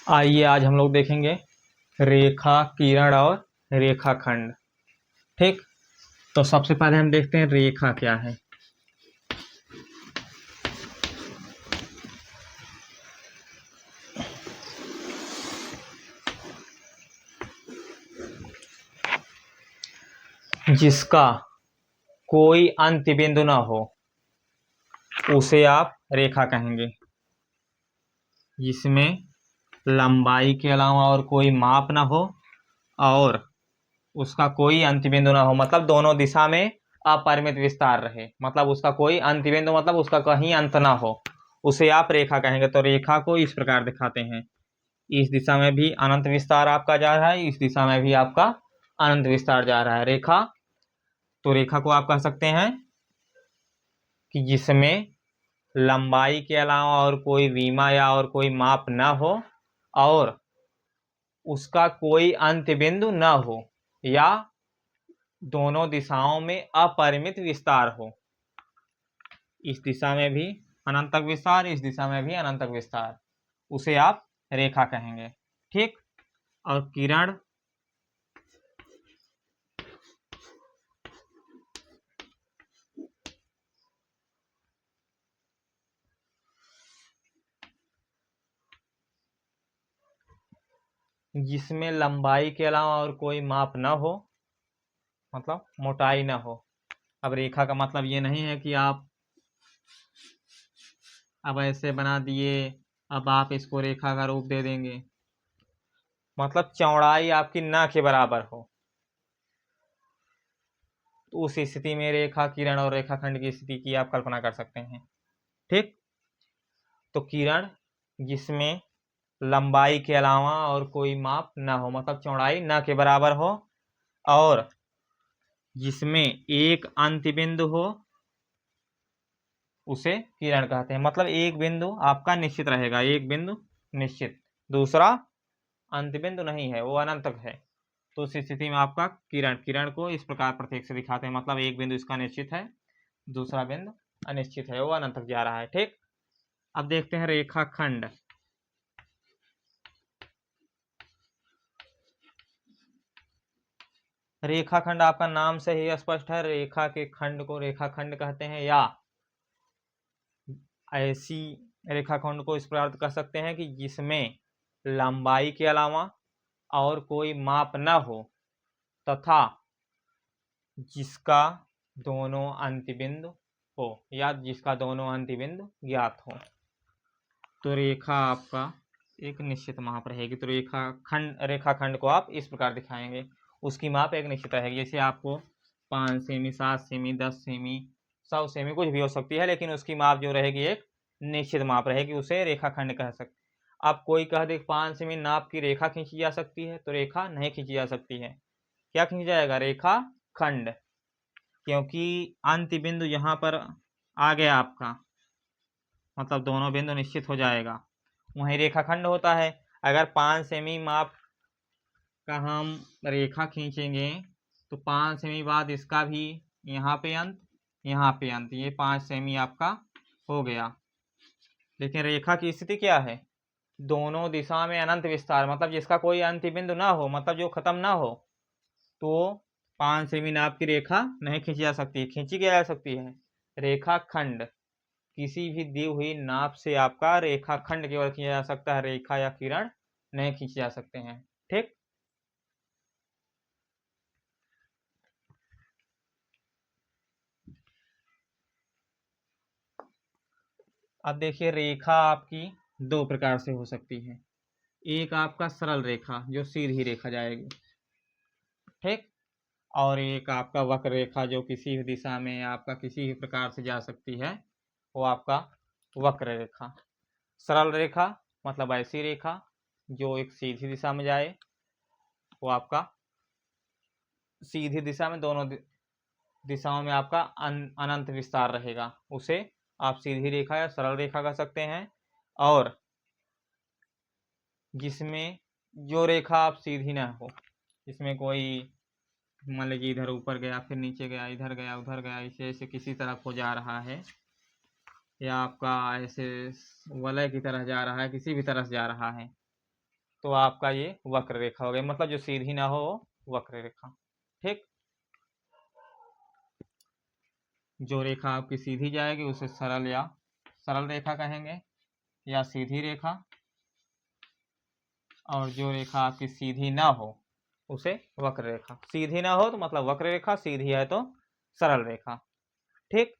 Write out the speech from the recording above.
आइए आज हम लोग देखेंगे रेखा किरण और रेखाखंड। ठीक, तो सबसे पहले हम देखते हैं रेखा क्या है। जिसका कोई अंत्य बिंदु ना हो उसे आप रेखा कहेंगे। जिसमें लंबाई के अलावा और कोई माप ना हो और उसका कोई अंत्य बिंदु ना हो, मतलब दोनों दिशा में अपरिमित विस्तार रहे, मतलब उसका कोई अंत्य बिंदु मतलब उसका कहीं अंत ना हो, उसे आप रेखा कहेंगे। तो रेखा को इस प्रकार दिखाते हैं। इस दिशा में भी अनंत विस्तार आपका जा रहा है, इस दिशा में भी आपका अनंत विस्तार जा रहा है। रेखा, तो रेखा को आप कह सकते हैं कि जिसमें लंबाई के अलावा और कोई विमा या और कोई माप ना हो और उसका कोई अंत्य बिंदु न हो या दोनों दिशाओं में अपरिमित विस्तार हो। इस दिशा में भी अनंत तक विस्तार, इस दिशा में भी अनंत तक विस्तार, उसे आप रेखा कहेंगे। ठीक, और किरण, जिसमें लंबाई के अलावा और कोई माप न हो, मतलब मोटाई न हो। अब रेखा का मतलब ये नहीं है कि आप अब ऐसे बना दिए, अब आप इसको रेखा का रूप दे देंगे, मतलब चौड़ाई आपकी न के बराबर हो, तो उस स्थिति में रेखा किरण और रेखाखंड की स्थिति की आप कल्पना कर सकते हैं। ठीक, तो किरण जिसमें लंबाई के अलावा और कोई माप न हो, मतलब चौड़ाई न के बराबर हो और जिसमें एक अंत्य बिंदु हो, उसे किरण कहते हैं। मतलब एक बिंदु आपका निश्चित रहेगा, एक बिंदु निश्चित, दूसरा अंत्य बिंदु नहीं है, वो अनंत तक है। तो उस स्थिति में आपका किरण को इस प्रकार प्रतीक से दिखाते हैं, मतलब एक बिंदु इसका निश्चित है, दूसरा बिंदु अनिश्चित है, वो अनंत तक जा रहा है। ठीक, अब देखते हैं रेखाखंड। रेखाखंड आपका नाम से ही स्पष्ट है, रेखा के खंड को रेखाखंड कहते हैं, या ऐसी रेखाखंड को इस प्रकार कह सकते हैं कि जिसमें लंबाई के अलावा और कोई माप न हो तथा जिसका दोनों अंत्य बिंदु हो या जिसका दोनों अंत्य बिंदु ज्ञात हो। तो रेखा आपका एक निश्चित माप रहेगी। तो रेखाखंड को आप इस प्रकार दिखाएंगे, उसकी माप एक निश्चित रहेगी। जैसे आपको 5 सेमी, 7 सेमी, 10 सेमी, 100 सेमी कुछ भी हो सकती है, लेकिन उसकी माप जो रहेगी एक निश्चित माप रहेगी, उसे रेखाखंड कह सकते। आप कोई कह दे 5 सेमी नाप की रेखा खींची जा सकती है, तो रेखा नहीं खींची जा सकती है। क्या खींच जाएगा? रेखा खंड, क्योंकि अंत्य बिंदु यहाँ पर आ गया आपका, मतलब दोनों बिंदु निश्चित हो जाएगा, वहीं रेखाखंड होता है। अगर 5 सेमी माप का हम रेखा खींचेंगे तो 5 सेमी बाद इसका भी यहाँ पे अंत, यहाँ पे अंत, ये 5 सेमी आपका हो गया। लेकिन रेखा की स्थिति क्या है? दोनों दिशा में अनंत विस्तार, मतलब जिसका कोई अंत्य बिंदु ना हो, मतलब जो खत्म ना हो, तो 5 सेमी नाप की रेखा नहीं खींची जा सकती। खींची जा सकती है रेखाखंड, किसी भी दी हुई नाप से आपका रेखाखंड केवल खींचा जा सकता है, रेखा या किरण नहीं खींचे जा सकते हैं। ठीक, अब देखिए रेखा आपकी दो प्रकार से हो सकती है। एक आपका सरल रेखा जो सीधी रेखा जाएगी, ठीक, और एक आपका वक्र रेखा जो किसी भी दिशा में आपका किसी भी प्रकार से जा सकती है, वो आपका वक्र रेखा। सरल रेखा मतलब ऐसी रेखा जो एक सीधी दिशा में जाए, वो आपका सीधी दिशा में दोनों दिशाओं में आपका अनंत विस्तार रहेगा, उसे आप सीधी रेखा या सरल रेखा कह सकते हैं। और जिसमें जो रेखा आप सीधी ना हो, जिसमें कोई मान लीजिए इधर ऊपर गया, फिर नीचे गया, इधर गया, उधर गया, ऐसे ऐसे किसी तरफ हो जा रहा है, या आपका ऐसे वलय की तरह जा रहा है, किसी भी तरफ जा रहा है, तो आपका ये वक्र रेखा हो गई, मतलब जो सीधी ना हो वो वक्र रेखा। ठीक, जो रेखा आपकी सीधी जाएगी उसे सरल या सरल रेखा कहेंगे या सीधी रेखा, और जो रेखा आपकी सीधी ना हो उसे वक्र रेखा। सीधी ना हो तो मतलब वक्र रेखा, सीधी है तो सरल रेखा। ठीक।